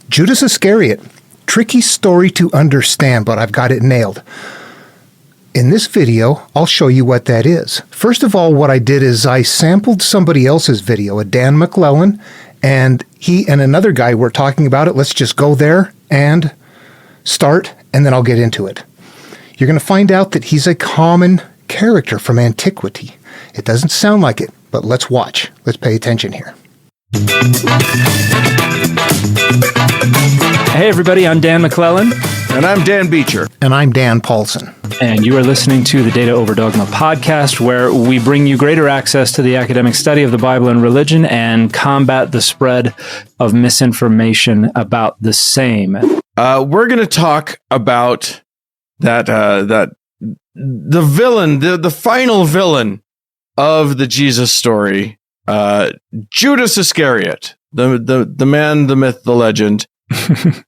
Judas Iscariot. Tricky story to understand, but I've got it nailed. In this video, I'll show you what that is. First of all, what I did is I sampled somebody else's video, a Dan McClellan, and he and another guy were talking about it. Let's just go there and start, and then I'll get into it. You're going to find out that he's a common character from antiquity. It doesn't sound like it, but let's watch. Let's pay attention here. Hey everybody, I'm Dan McClellan. And I'm Dan Beecher. And I'm Dan Paulson. And you are listening to the Data Over Dogma podcast, where we bring you greater access to the academic study of the Bible and religion and combat the spread of misinformation about the same. We're going to talk about that the villain, the final villain of the Jesus story, Judas Iscariot, the man, the myth, the legend,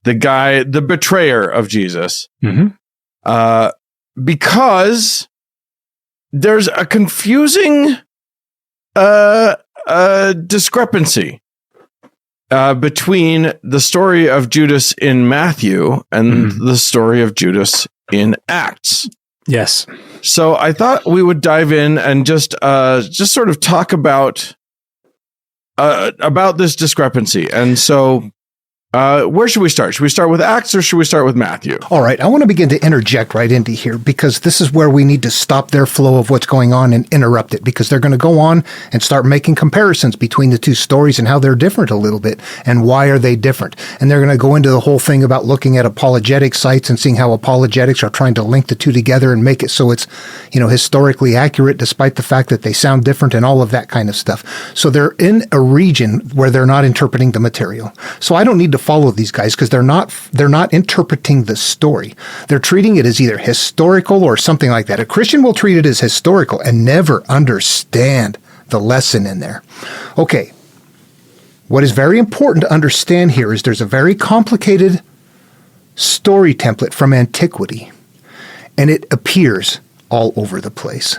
the guy, the betrayer of Jesus. Mm-hmm. Because there's a confusing discrepancy between the story of Judas in Matthew and the story of Judas in Acts. Yes. So I thought we would dive in and just sort of talk about this discrepancy. And so where should we start? Should we start with Acts or should we start with Matthew? All right. I want to begin to interject right into here because this is where we need to stop their flow of what's going on and interrupt it, because they're going to go on and start making comparisons between the two stories and how they're different a little bit and why are they different. And they're going to go into the whole thing about looking at apologetic sites and seeing how apologetics are trying to link the two together and make it so it's, historically accurate despite the fact that they sound different and all of that kind of stuff. So they're in a region where they're not interpreting the material. So I don't need to follow these guys because they're not interpreting the story. They're treating it as either historical or something like that. A Christian will treat it as historical and never understand the lesson in there. Okay. What is very important to understand here is there's a very complicated story template from antiquity, and it appears all over the place.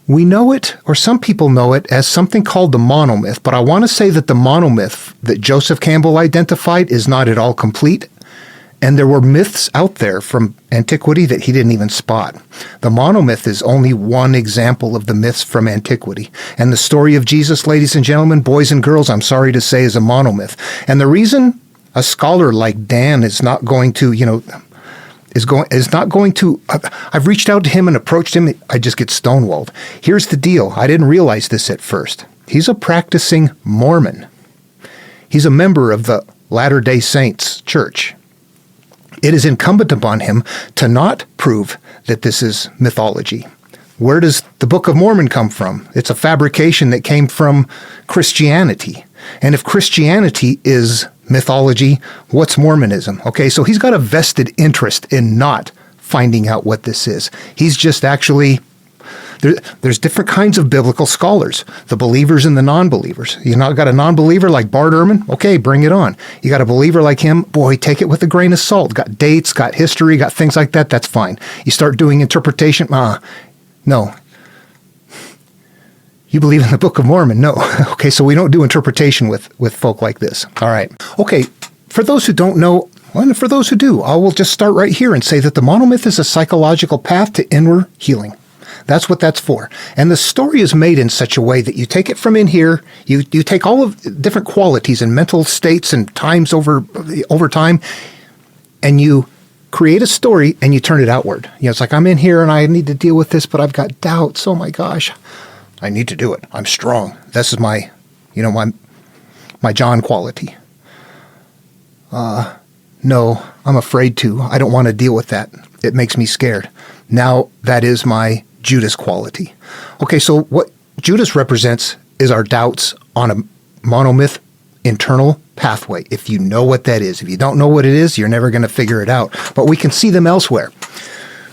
We know it, or some people know it, as something called the monomyth, but I want to say that the monomyth that Joseph Campbell identified is not at all complete, and there were myths out there from antiquity that he didn't even spot. The monomyth is only one example of the myths from antiquity, and the story of Jesus, ladies and gentlemen, boys and girls, I'm sorry to say, is a monomyth. And the reason a scholar like Dan is not going to, I've reached out to him and approached him. I just get stonewalled. Here's the deal. I didn't realize this at first. He's a practicing Mormon. He's a member of the Latter-day Saints Church. It is incumbent upon him to not prove that this is mythology. Where does the Book of Mormon come from? It's a fabrication that came from Christianity. And if Christianity is mythology, what's Mormonism? Okay, so he's got a vested interest in not finding out what this is. He's just actually, there's different kinds of biblical scholars, the believers and the non-believers. You know, got a non-believer like Bart Ehrman? Okay, bring it on. You got a believer like him? Boy, take it with a grain of salt. Got dates, got history, got things like that, that's fine. You start doing interpretation, no. You believe in the Book of Mormon? No. Okay, so we don't do interpretation with folk like this. All right. Okay, for those who don't know, and for those who do, I will just start right here and say that the monomyth is a psychological path to inward healing. That's what that's for. And the story is made in such a way that you take it from in here, you take all of different qualities and mental states and times over time, and you create a story and you turn it outward. It's like, I'm in here and I need to deal with this, but I've got doubts. Oh my gosh. I need to do it. I'm strong. This is my John quality. No, I'm afraid to. I don't want to deal with that. It makes me scared. Now that is my Judas quality. Okay, so what Judas represents is our doubts on a monomyth internal pathway. If you know what that is. If you don't know what it is, you're never going to figure it out. But we can see them elsewhere.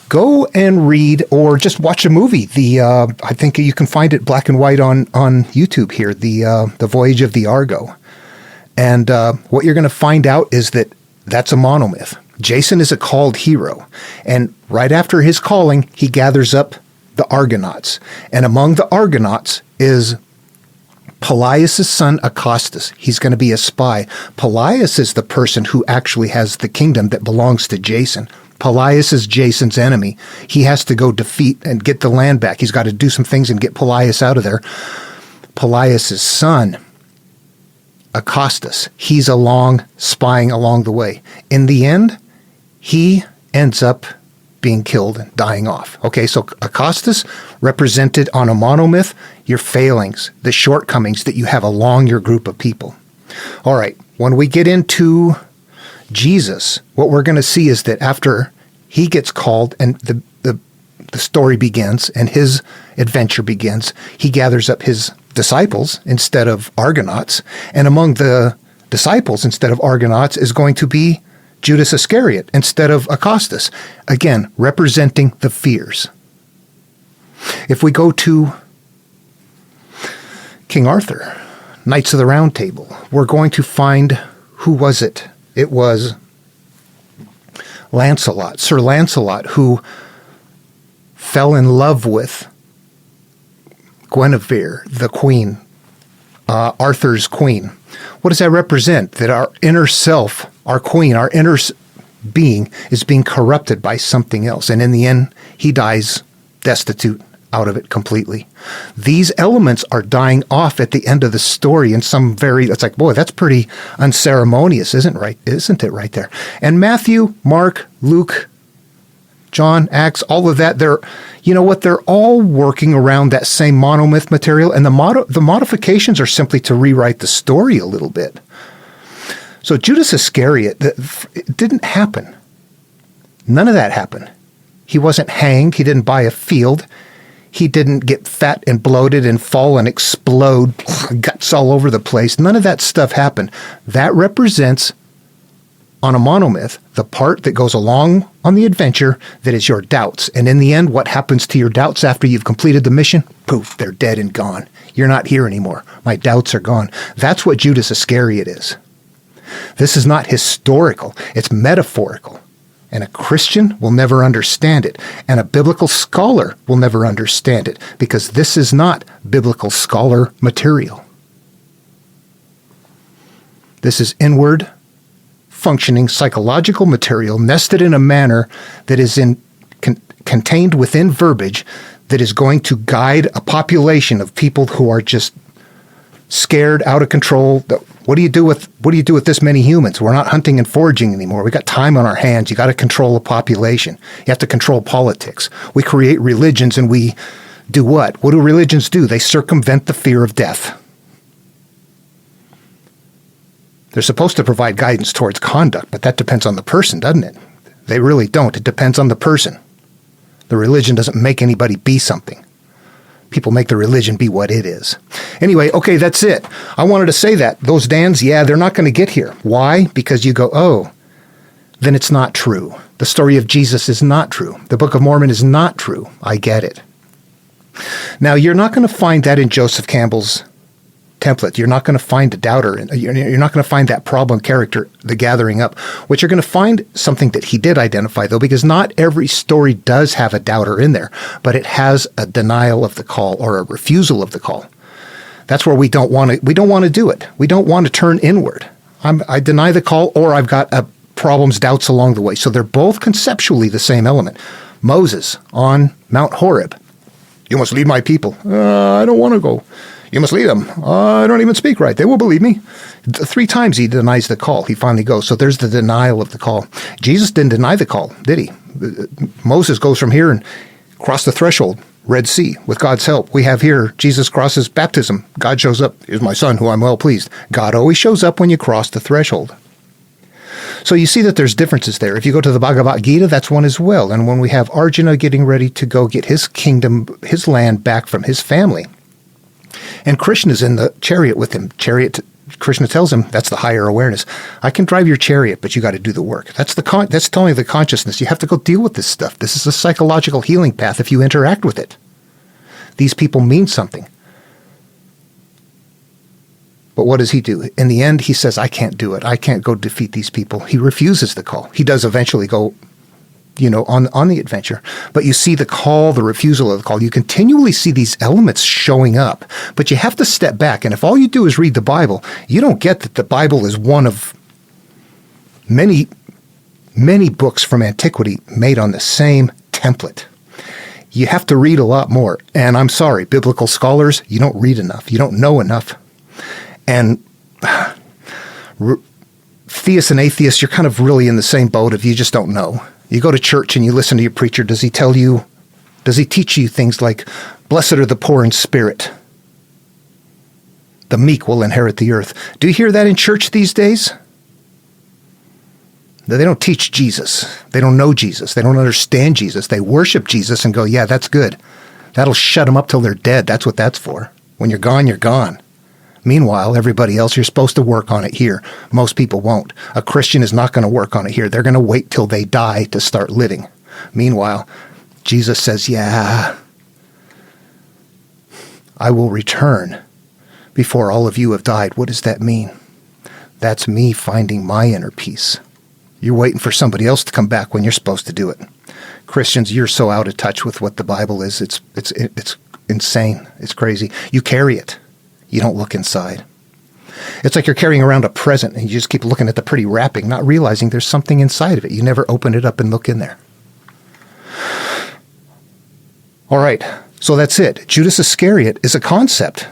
Go and read or just watch a movie. I think you can find it black and white on YouTube here, the Voyage of the Argo. And what you're going to find out is that that's a monomyth. Jason is a called hero. And right after his calling, he gathers up the Argonauts. And among the Argonauts is Pelaius' son Acostus, he's going to be a spy. Pelaius is the person who actually has the kingdom that belongs to Jason. Pelaius is Jason's enemy. He has to go defeat and get the land back. He's got to do some things and get Pelaius out of there. Pelaius' son, Acostus, he's along, spying along the way. In the end, he ends up being killed and dying off. Okay, so Acostus represented on a monomyth your failings, the shortcomings that you have along your group of people. All right, when we get into Jesus, what we're going to see is that after he gets called and the story begins and his adventure begins, he gathers up his disciples instead of Argonauts, and among the disciples instead of Argonauts is going to be Judas Iscariot instead of Acostus, again, representing the fears. If we go to King Arthur, Knights of the Round Table, we're going to find, who was it? It was Lancelot, Sir Lancelot, who fell in love with Guinevere, the queen, Arthur's queen. What does that represent? That our inner self, our queen, our inner being is being corrupted by something else. And in the end, he dies destitute out of it completely. These elements are dying off at the end of the story in some it's like, boy, that's pretty unceremonious, isn't it right there? And Matthew, Mark, Luke, John, Acts, all of that, they're all working around that same monomyth material, and the modifications are simply to rewrite the story a little bit. So Judas Iscariot, it didn't happen. None of that happened. He wasn't hanged. He didn't buy a field. He didn't get fat and bloated and fall and explode, guts all over the place. None of that stuff happened. That represents, on a monomyth, the part that goes along on the adventure that is your doubts. And in the end, what happens to your doubts after you've completed the mission? Poof, they're dead and gone. You're not here anymore. My doubts are gone. That's what Judas Iscariot is. This is not historical. It's metaphorical. And a Christian will never understand it. And a biblical scholar will never understand it, because this is not biblical scholar material. This is inward functioning psychological material nested in a manner that is contained within verbiage that is going to guide a population of people who are just scared, out of control. What do you do with this many humans? We're not hunting and foraging anymore. We got time on our hands. You got to control a population. You have to control politics. We create religions, and we do what? What do religions do? They circumvent the fear of death. They're supposed to provide guidance towards conduct, but that depends on the person, doesn't it? They really don't. It depends on the person. The religion doesn't make anybody be something. People make the religion be what it is. Anyway, okay, that's it. I wanted to say that. Those Dans, they're not going to get here. Why? Because you go, oh, then it's not true. The story of Jesus is not true. The Book of Mormon is not true. I get it. Now, you're not going to find that in Joseph Campbell's template. You're not going to find a doubter. You're not going to find that problem character, the gathering up. What you're going to find, something that he did identify, though, because not every story does have a doubter in there, but it has a denial of the call or a refusal of the call. That's where we don't want to do it. We don't want to turn inward. I deny the call, or I've got problems, doubts along the way. So they're both conceptually the same element. Moses on Mount Horeb. You must lead my people. I don't want to go. You must lead them. I don't even speak right. They will believe me. 3 times he denies the call. He finally goes. So there's the denial of the call. Jesus didn't deny the call, did he? Moses goes from here and crossed the threshold, Red Sea, with God's help. We have here, Jesus crosses baptism. God shows up. Here's my son, who I'm well pleased. God always shows up when you cross the threshold. So you see that there's differences there. If you go to the Bhagavad Gita, that's one as well. And when we have Arjuna getting ready to go get his kingdom, his land back from his family, and Krishna's in the chariot with him. Krishna tells him, that's the higher awareness. I can drive your chariot, but you got to do the work. That's telling the consciousness. You have to go deal with this stuff. This is a psychological healing path if you interact with it. These people mean something. But what does he do? In the end, he says, I can't do it. I can't go defeat these people. He refuses the call. He does eventually go, on the adventure. But you see the call, the refusal of the call. You continually see these elements showing up, but you have to step back. And if all you do is read the Bible, you don't get that the Bible is one of many, many books from antiquity made on the same template. You have to read a lot more. And I'm sorry, biblical scholars, you don't read enough. You don't know enough. And theists and atheists, you're kind of really in the same boat if you just don't know. You go to church and you listen to your preacher. Does he teach you things like, blessed are the poor in spirit? The meek will inherit the earth. Do you hear that in church these days? They don't teach Jesus. They don't know Jesus. They don't understand Jesus. They worship Jesus and go, yeah, that's good. That'll shut them up till they're dead. That's what that's for. When you're gone, you're gone. Meanwhile, everybody else, you're supposed to work on it here. Most people won't. A Christian is not going to work on it here. They're going to wait till they die to start living. Meanwhile, Jesus says, yeah, I will return before all of you have died. What does that mean? That's me finding my inner peace. You're waiting for somebody else to come back when you're supposed to do it. Christians, you're so out of touch with what the Bible is. It's insane. It's crazy. You carry it. You don't look inside. It's like you're carrying around a present and you just keep looking at the pretty wrapping, not realizing there's something inside of it. You never open it up and look in there. All right, so that's it. Judas Iscariot is a concept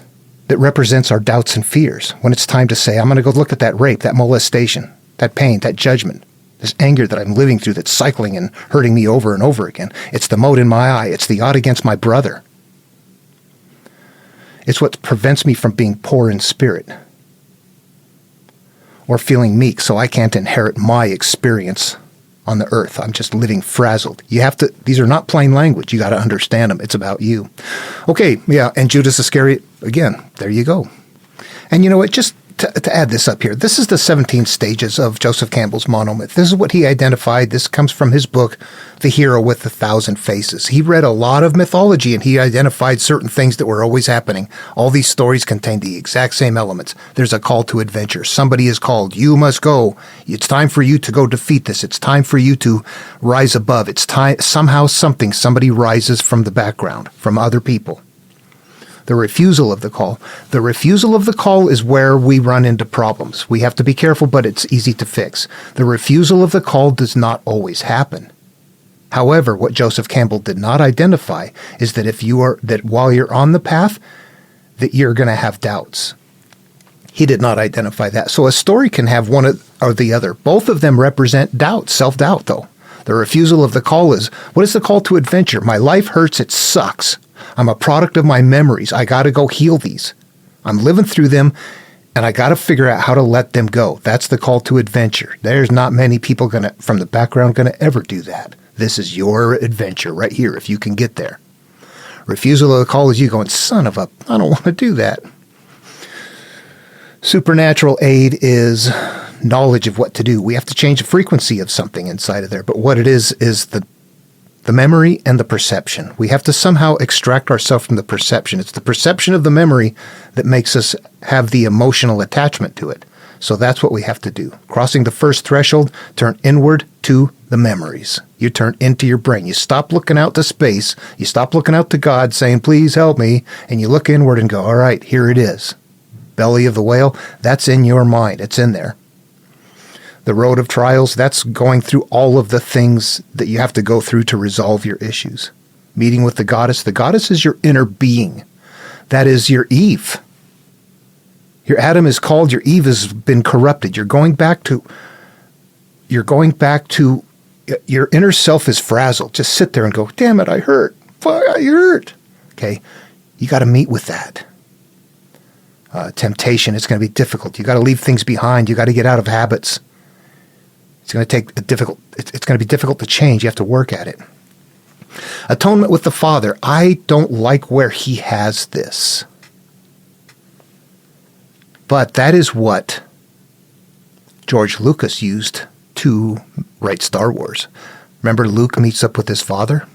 that represents our doubts and fears. When it's time to say, I'm going to go look at that rape, that molestation, that pain, that judgment, this anger that I'm living through that's cycling and hurting me over and over again. It's the mote in my eye. It's the odd against my brother. It's what prevents me from being poor in spirit or feeling meek so I can't inherit my experience on the earth. I'm just living frazzled. These are not plain language. You got to understand them. It's about you. Okay, yeah, and Judas Iscariot, again, there you go. And you know what, just to add this up here, this is the 17 stages of Joseph Campbell's monomyth. This is what he identified. This comes from his book, The Hero with 1,000 Faces. He read a lot of mythology and he identified certain things that were always happening. All these stories contain the exact same elements. There's a call to adventure. Somebody is called. You must go. It's time for you to go defeat this. It's time for you to rise above. It's time, somehow somebody rises from the background, from other people. The refusal of the call. The refusal of the call is where we run into problems. We have to be careful, but it's easy to fix. The refusal of the call does not always happen. However, what Joseph Campbell did not identify is that while you're on the path, that you're going to have doubts. He did not identify that. So a story can have one or the other. Both of them represent doubt, self-doubt, though. The refusal of the call is, what is the call to adventure? My life hurts. It sucks. I'm a product of my memories. I got to go heal these. I'm living through them, and I got to figure out how to let them go. That's the call to adventure. There's not many people from the background going to ever do that. This is your adventure right here, if you can get there. Refusal of the call is you going, son of a, I don't want to do that. Supernatural aid is knowledge of what to do. We have to change the frequency of something inside of there, but what it is the memory and the perception. We have to somehow extract ourselves from the perception. It's the perception of the memory that makes us have the emotional attachment to it. So that's what we have to do. Crossing the first threshold, turn inward to the memories. You turn into your brain. You stop looking out to space. You stop looking out to God saying, please help me. And you look inward and go, all right, here it is. Belly of the whale, that's in your mind. It's in there. The road of trials, that's going through all of the things that you have to go through to resolve your issues. Meeting with the goddess. The goddess is your inner being. That is your Eve. Your Adam is called, your Eve has been corrupted. You're going back to your inner self is frazzled. Just sit there and go, damn it, I hurt. I hurt. Okay, you got to meet with that. Temptation, it's going to be difficult. You got to leave things behind. You got to get out of habits. It's going to it's going to be difficult to change. You have to work at it. Atonement with the Father. I don't like where he has this. But that is what George Lucas used to write Star Wars. Remember, Luke meets up with his father?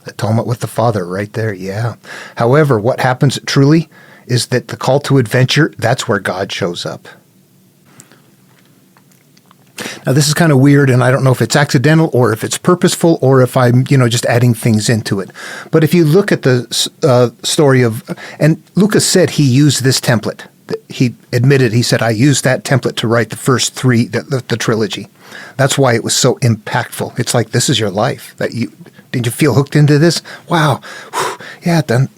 Atonement with the Father right there, yeah. However, what happens truly is that the call to adventure, that's where God shows up. Now, this is kind of weird, and I don't know if it's accidental or if it's purposeful or if I'm, just adding things into it. But if you look at the story of, and Lucas said he used this template. He admitted, he said, I used that template to write the first three, the trilogy. That's why it was so impactful. It's like, this is your life. Did you feel hooked into this? Wow. Whew. Yeah, then.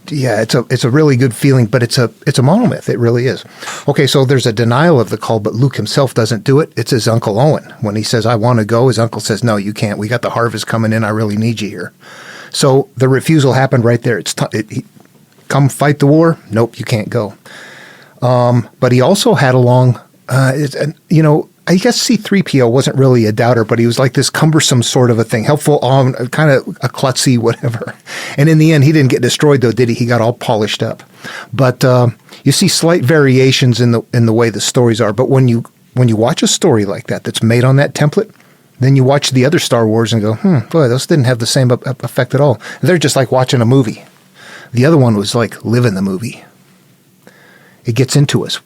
Yeah, it's a really good feeling, but it's a monomyth. It really is. Okay, so there's a denial of the call, but Luke himself doesn't do it. It's his Uncle Owen. When he says, I want to go, his uncle says, no, you can't. We got the harvest coming in. I really need you here. So the refusal happened right there. Come fight the war. Nope, you can't go. But he also had along, I guess C-3PO wasn't really a doubter, but he was like this cumbersome sort of a thing, helpful, kind of a klutzy, whatever. And in the end, he didn't get destroyed, though, did he? He got all polished up. But you see slight variations in the way the stories are. But when you watch a story like that that's made on that template, then you watch the other Star Wars and go, boy, those didn't have the same effect at all. They're just like watching a movie. The other one was like living the movie. It gets into us.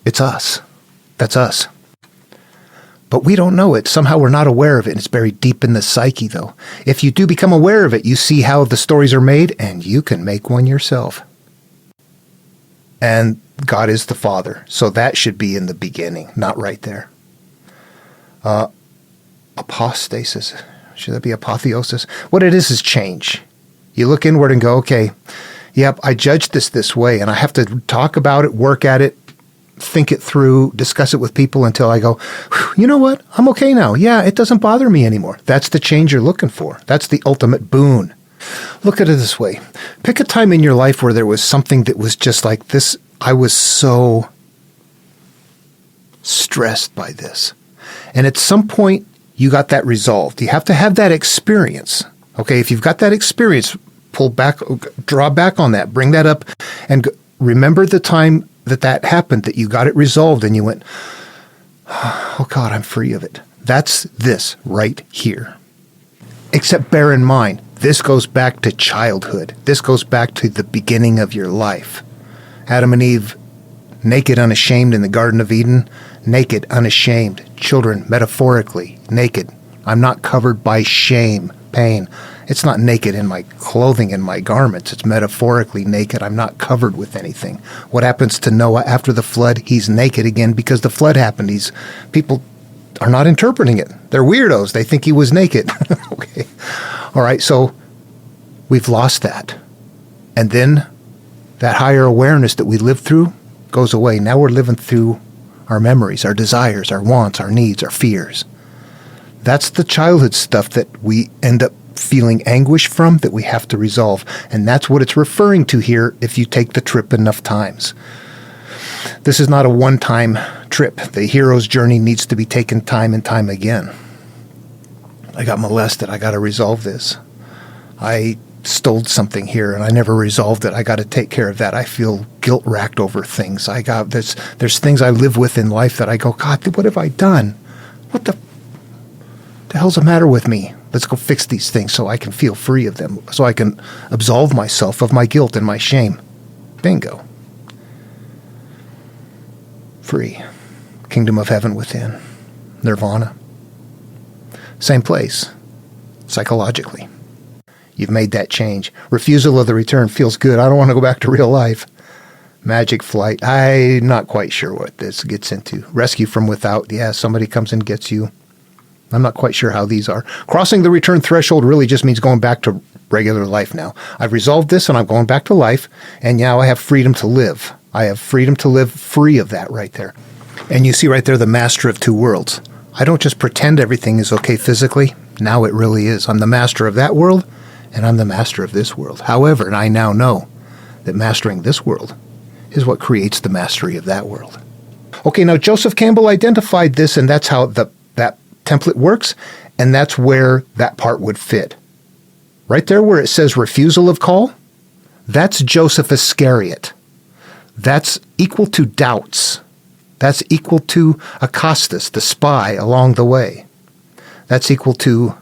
It's us. That's us. But we don't know it. Somehow we're not aware of it. It's buried deep in the psyche, though. If you do become aware of it, you see how the stories are made, and you can make one yourself. And God is the Father. So that should be in the beginning, not right there. Apostasis. Should that be apotheosis? What it is change. You look inward and go, okay, yep, I judged this way, and I have to talk about it, work at it, think it through, discuss it with people until I go, you know what? I'm okay now. Yeah, it doesn't bother me anymore. That's the change you're looking for. That's the ultimate boon. Look at it this way. Pick a time in your life where there was something that was just like this. I was so stressed by this. And at some point, you got that resolved. You have to have that experience. Okay, if you've got that experience, pull back, draw back on that, bring that up, and remember the time that happened, that you got it resolved and you went, oh God, I'm free of it. That's this right here. Except bear in mind, this goes back to childhood. This goes back to the beginning of your life. Adam and Eve, naked, unashamed in the Garden of Eden, naked, unashamed. Children, metaphorically, naked. I'm not covered by shame, pain. It's not naked in my clothing and my garments. It's metaphorically naked. I'm not covered with anything. What happens to Noah after the flood? He's naked again because the flood happened. People are not interpreting it. They're weirdos. They think he was naked. Okay. All right. So we've lost that. And then that higher awareness that we lived through goes away. Now we're living through our memories, our desires, our wants, our needs, our fears. That's the childhood stuff that we end up feeling anguish from, that we have to resolve. And that's what it's referring to here if you take the trip enough times. This is not a one-time trip. The hero's journey needs to be taken time and time again. I got molested. I got to resolve this. I stole something here and I never resolved it. I got to take care of that. I feel guilt-racked over things. There's things I live with in life that I go, God, what have I done? What the hell's the matter with me? Let's go fix these things so I can feel free of them, so I can absolve myself of my guilt and my shame. Bingo. Free. Kingdom of heaven within. Nirvana. Same place. Psychologically. You've made that change. Refusal of the return feels good. I don't want to go back to real life. Magic flight. I'm not quite sure what this gets into. Rescue from without. Yeah, somebody comes and gets you. I'm not quite sure how these are. Crossing the return threshold really just means going back to regular life now. I've resolved this and I'm going back to life, and now I have freedom to live. I have freedom to live free of that right there. And you see right there the master of two worlds. I don't just pretend everything is okay physically. Now it really is. I'm the master of that world, and I'm the master of this world. However, I now know that mastering this world is what creates the mastery of that world. Okay, now Joseph Campbell identified this, and that's how that template works, and that's where that part would fit. Right there where it says refusal of call, that's Judas Iscariot. That's equal to doubts. That's equal to Acostus, the spy along the way. That's equal to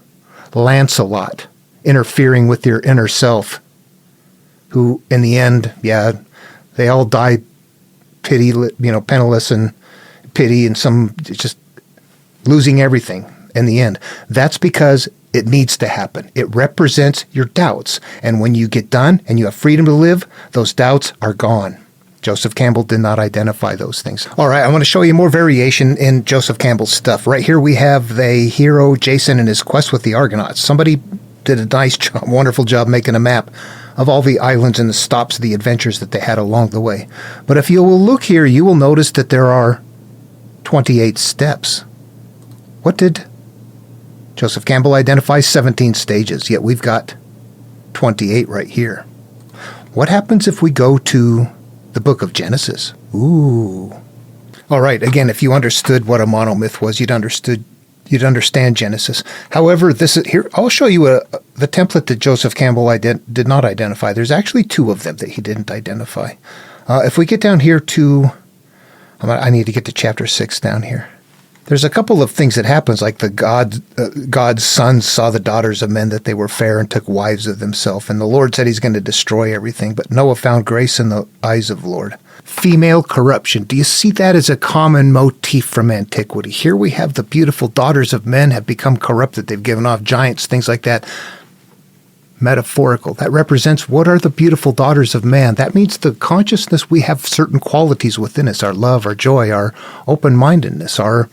Lancelot, interfering with your inner self, who in the end, they all die penniless and pity, and some just losing everything in the end. That's because it needs to happen. It represents your doubts. And when you get done and you have freedom to live, those doubts are gone. Joseph Campbell did not identify those things. All right, I want to show you more variation in Joseph Campbell's stuff. Right here we have the hero Jason and his quest with the Argonauts. Somebody did a nice job, wonderful job making a map of all the islands and the stops of the adventures that they had along the way. But if you will look here, you will notice that there are 28 steps. What did Joseph Campbell identify? 17 stages, yet we've got 28 right here. What happens if we go to the book of Genesis? Ooh. All right, again, if you understood what a monomyth was, you'd understand Genesis. However, this is here. I'll show you the template that Joseph Campbell did not identify. There's actually two of them that he didn't identify. If we get down here to, I need to get to chapter 6 down here. There's a couple of things that happens, like God's sons saw the daughters of men that they were fair and took wives of themselves. And the Lord said he's going to destroy everything. But Noah found grace in the eyes of the Lord. Female corruption. Do you see that as a common motif from antiquity? Here we have the beautiful daughters of men have become corrupted. They've given off giants, things like that. Metaphorical. That represents what are the beautiful daughters of man. That means the consciousness, we have certain qualities within us, our love, our joy, our open-mindedness, our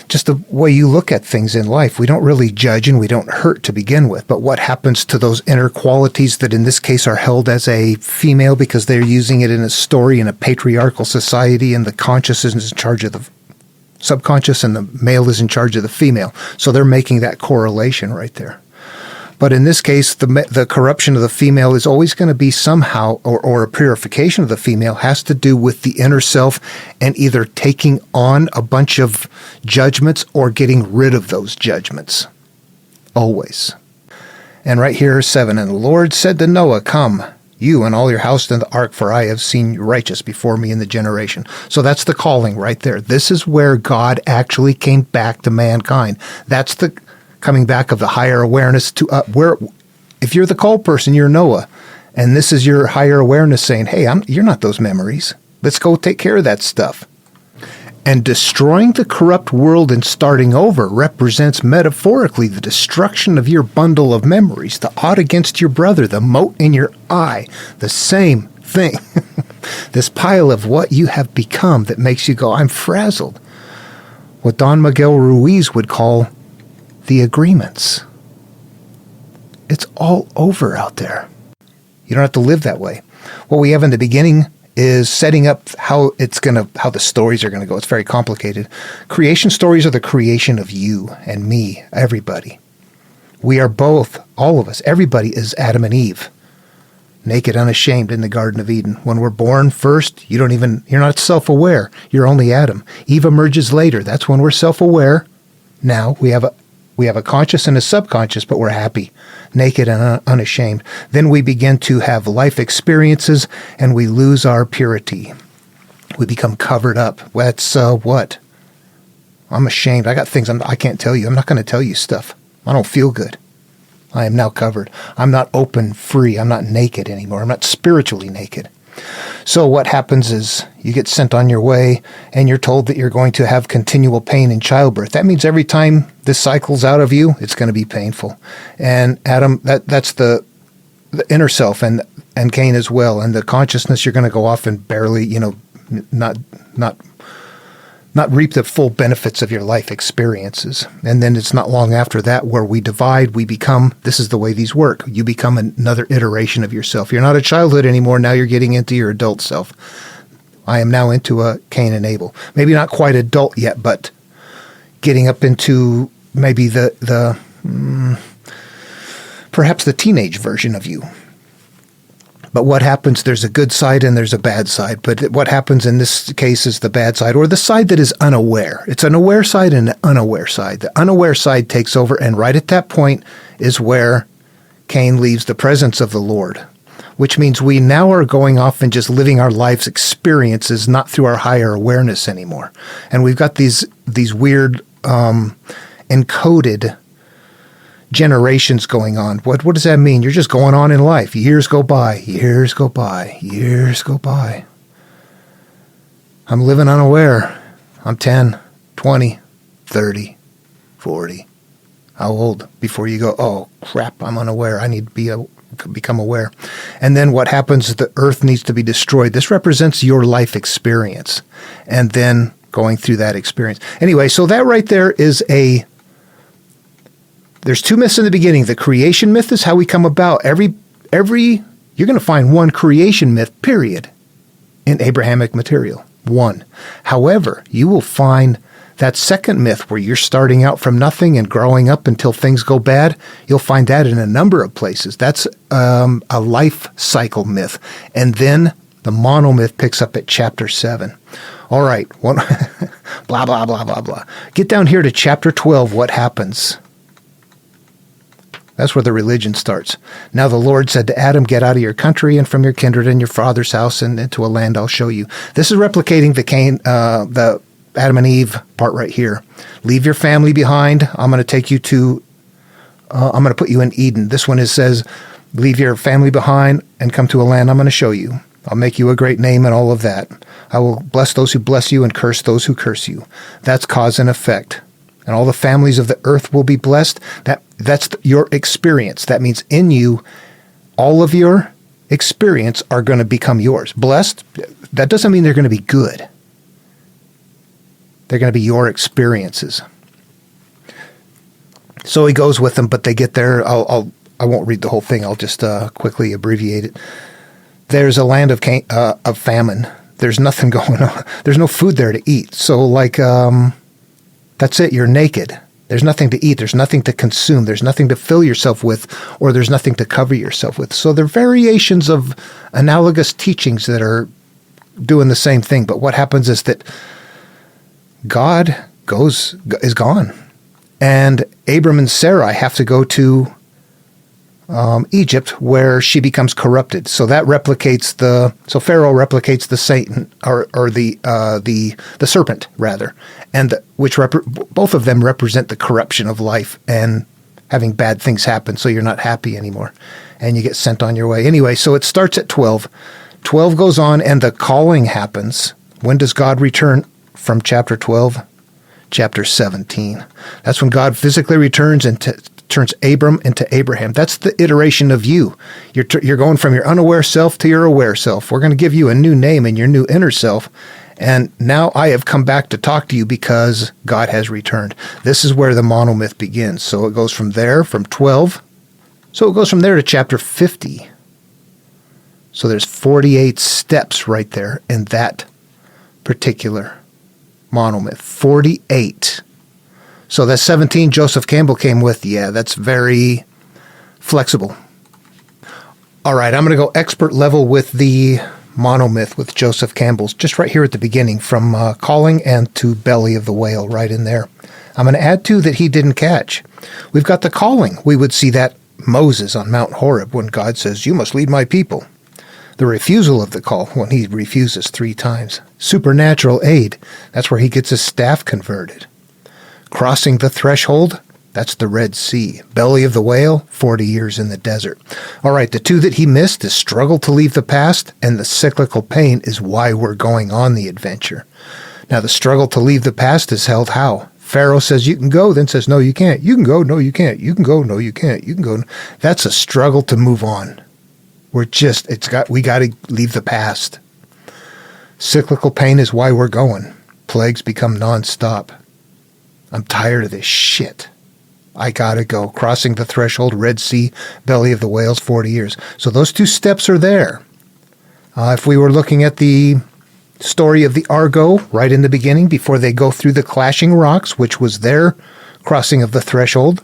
just the way you look at things in life. We don't really judge and we don't hurt to begin with. But what happens to those inner qualities that in this case are held as a female because they're using it in a story in a patriarchal society and the conscious is in charge of the subconscious and the male is in charge of the female. So they're making that correlation right there. But in this case, the corruption of the female is always going to be somehow, or a purification of the female has to do with the inner self and either taking on a bunch of judgments or getting rid of those judgments. Always. And right here, 7, and the Lord said to Noah, come, you and all your house in the ark, for I have seen you righteous before me in the generation. So that's the calling right there. This is where God actually came back to mankind. That's the coming back of the higher awareness to where, if you're the called person, you're Noah, and this is your higher awareness saying, hey, you're not those memories. Let's go take care of that stuff. And destroying the corrupt world and starting over represents metaphorically the destruction of your bundle of memories, the odd against your brother, the mote in your eye, the same thing. This pile of what you have become that makes you go, I'm frazzled. What Don Miguel Ruiz would call the agreements. It's all over out there. You don't have to live that way. What we have in the beginning is setting up how the stories are going to go. It's very complicated. Creation stories are the creation of you and me, everybody. We are both, all of us, everybody is Adam and Eve, naked, unashamed in the Garden of Eden. When we're born first, you're not self-aware. You're only Adam. Eve emerges later. That's when we're self-aware. Now we have a conscious and a subconscious, but we're happy, naked and unashamed. Then we begin to have life experiences and we lose our purity. We become covered up. That's what? I'm ashamed. I got things I can't tell you. I'm not going to tell you stuff. I don't feel good. I am now covered. I'm not open, free. I'm not naked anymore. I'm not spiritually naked. So what happens is you get sent on your way and you're told that you're going to have continual pain in childbirth. That means every time this cycles out of you, it's going to be painful. And Adam, that's the inner self and Cain as well. And the consciousness, you're going to go off and barely, not reap the full benefits of your life experiences. And then it's not long after that where we divide, we become, this is the way these work. You become another iteration of yourself. You're not a childhood anymore. Now you're getting into your adult self. I am now into a Cain and Abel. Maybe not quite adult yet, but getting up into maybe perhaps the teenage version of you. But what happens, there's a good side and there's a bad side. But what happens in this case is the bad side, or the side that is unaware. It's an aware side and an unaware side. The unaware side takes over, and right at that point is where Cain leaves the presence of the Lord, which means we now are going off and just living our life's experiences, not through our higher awareness anymore. And we've got these weird encoded generations going on. What does that mean? You're just going on in life. Years go by, years go by, years go by. I'm living unaware. I'm 10, 20, 30, 40. How old before you go, oh, crap, I'm unaware. I need to become aware. And then what happens is the earth needs to be destroyed. This represents your life experience. And then going through that experience. Anyway, so that right there is there's two myths in the beginning. The creation myth is how we come about. You're going to find one creation myth, period, in Abrahamic material. One. However, you will find that second myth where you're starting out from nothing and growing up until things go bad. You'll find that in a number of places. That's a life cycle myth. And then the monomyth picks up at chapter 7. All right. One, blah, blah, blah, blah, blah. Get down here to chapter 12. What happens? That's where the religion starts. Now the Lord said to Adam, get out of your country and from your kindred and your father's house and into a land I'll show you. This is replicating the Adam and Eve part right here. Leave your family behind. I'm going to take you to, I'm going to put you in Eden. This one says, leave your family behind and come to a land I'm going to show you. I'll make you a great name and all of that. I will bless those who bless you and curse those who curse you. That's cause and effect. And all the families of the earth will be blessed. That's your experience. That means in you, all of your experience are going to become yours. Blessed, that doesn't mean they're going to be good. They're going to be your experiences. So he goes with them, but they get there. I won't read the whole thing. I'll just quickly abbreviate it. There's a land of famine. There's nothing going on. There's no food there to eat. So that's it. You're naked. There's nothing to eat. There's nothing to consume. There's nothing to fill yourself with, or there's nothing to cover yourself with. So there are variations of analogous teachings that are doing the same thing. But what happens is that God is gone. And Abram and Sarai have to go to Egypt, where she becomes corrupted. So that replicates Pharaoh replicates the Satan or the serpent rather, and both of them represent the corruption of life and having bad things happen. So you're not happy anymore, and you get sent on your way. Anyway, so it starts at 12. 12 goes on, and the calling happens. When does God return from chapter 12? Chapter 17. That's when God physically returns and turns Abram into Abraham. That's the iteration of you. You're going from your unaware self to your aware self. We're going to give you a new name in your new inner self. And now I have come back to talk to you because God has returned. This is where the monomyth begins. So it goes from there, from 12. So it goes from there to chapter 50. So there's 48 steps right there in that particular monomyth. 48. So that 17 Joseph Campbell came with, that's very flexible. All right, I'm going to go expert level with the monomyth with Joseph Campbell's, just right here at the beginning, from calling and to belly of the whale, right in there. I'm going to add two that he didn't catch. We've got the calling. We would see that Moses on Mount Horeb when God says, you must lead my people. The refusal of the call when he refuses 3 times. Supernatural aid. That's where he gets his staff converted. Crossing the threshold, that's the Red Sea. Belly of the whale, 40 years in the desert. All right, the two that he missed is struggle to leave the past, and the cyclical pain is why we're going on the adventure. Now, the struggle to leave the past is held how? Pharaoh says you can go, then says, no, you can't. You can go, no, you can't. You can go, no, you can't. You can go. That's a struggle to move on. We got to leave the past. Cyclical pain is why we're going. Plagues become nonstop. I'm tired of this shit. I gotta go. Crossing the threshold, Red Sea, belly of the whales, 40 years. So those 2 steps are there. If we were looking at the story of the Argo right in the beginning, before they go through the clashing rocks, which was their crossing of the threshold,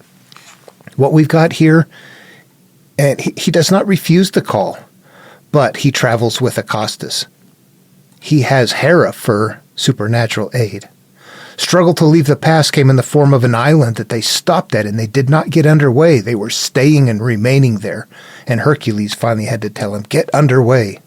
what we've got here, and he does not refuse the call, but he travels with Acostus. He has Hera for supernatural aid. Struggle to leave the past came in the form of an island that they stopped at, and they did not get underway. They were staying and remaining there, and Hercules finally had to tell him, get underway.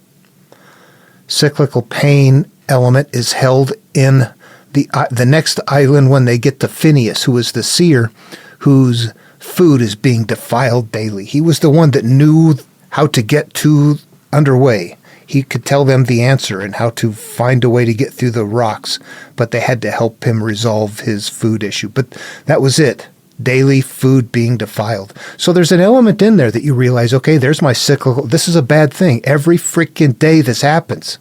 Cyclical pain element is held in the next island when they get to Phineas, who is the seer, whose food is being defiled daily. He was the one that knew how to get to underway. He could tell them the answer and how to find a way to get through the rocks, but they had to help him resolve his food issue. But that was it. Daily food being defiled. So there's an element in there that you realize, okay, there's my cyclical. This is a bad thing. Every freaking day this happens.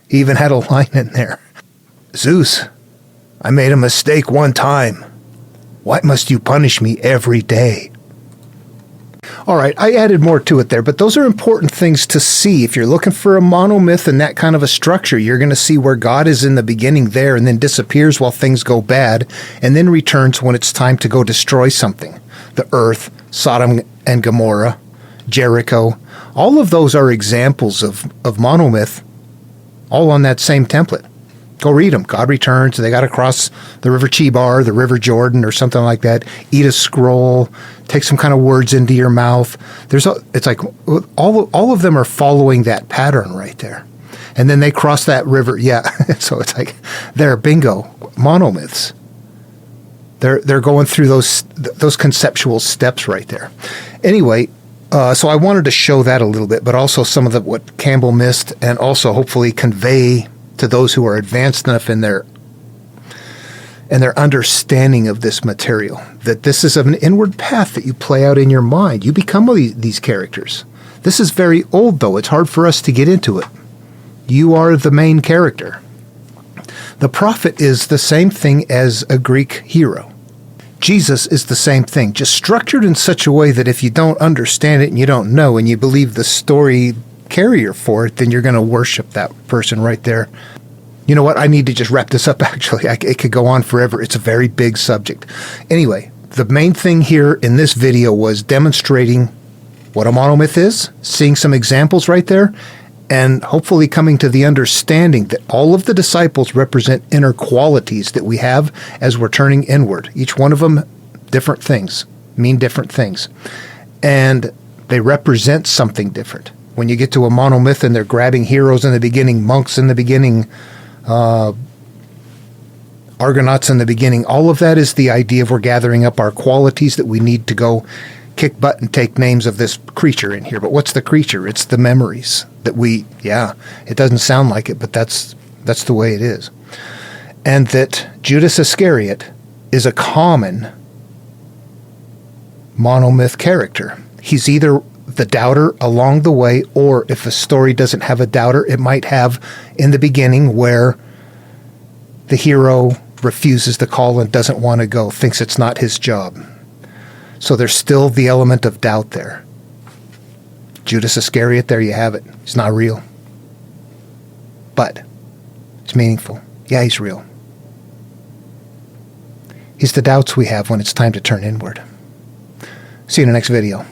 He even had a line in there. Zeus, I made a mistake one time. Why must you punish me every day? All right, I added more to it there, but those are important things to see. If you're looking for a monomyth and that kind of a structure, you're going to see where God is in the beginning there and then disappears while things go bad and then returns when it's time to go destroy something. The earth, Sodom and Gomorrah, Jericho, all of those are examples of monomyth, all on that same template. Go read them. God returns. They got to cross the River Chebar, the River Jordan, or something like that. Eat a scroll. Take some kind of words into your mouth. It's like all of them are following that pattern right there. And then they cross that river. Yeah. So it's like they're bingo monomyths. They're going through those conceptual steps right there. Anyway. So I wanted to show that a little bit, but also some of what Campbell missed, and also hopefully convey to those who are advanced enough in their understanding of this material, that this is an inward path that you play out in your mind. You become these characters. This is very old, though. It's hard for us to get into it. You are the main character. The prophet is the same thing as a Greek hero. Jesus is the same thing, just structured in such a way that if you don't understand it and you don't know and you believe the story carrier for it, then you're going to worship that person right there. You know what? I need to just wrap this up, actually. It could go on forever. It's a very big subject. Anyway, the main thing here in this video was demonstrating what a monomyth is, seeing some examples right there, and hopefully coming to the understanding that all of the disciples represent inner qualities that we have as we're turning inward. Each one of them, different things, mean different things. And they represent something different. When you get to a monomyth and they're grabbing heroes in the beginning, monks in the beginning, Argonauts in the beginning, all of that is the idea of we're gathering up our qualities that we need to go kick butt and take names of this creature in here. But what's the creature? It's the memories that it doesn't sound like it, but that's the way it is. And that Judas Iscariot is a common monomyth character. He's either the doubter along the way, or if a story doesn't have a doubter, it might have in the beginning where the hero refuses the call and doesn't want to go, thinks it's not his job. So there's still the element of doubt there. Judas Iscariot, there you have it. He's not real. But it's meaningful. Yeah, he's real. He's the doubts we have when it's time to turn inward. See you in the next video.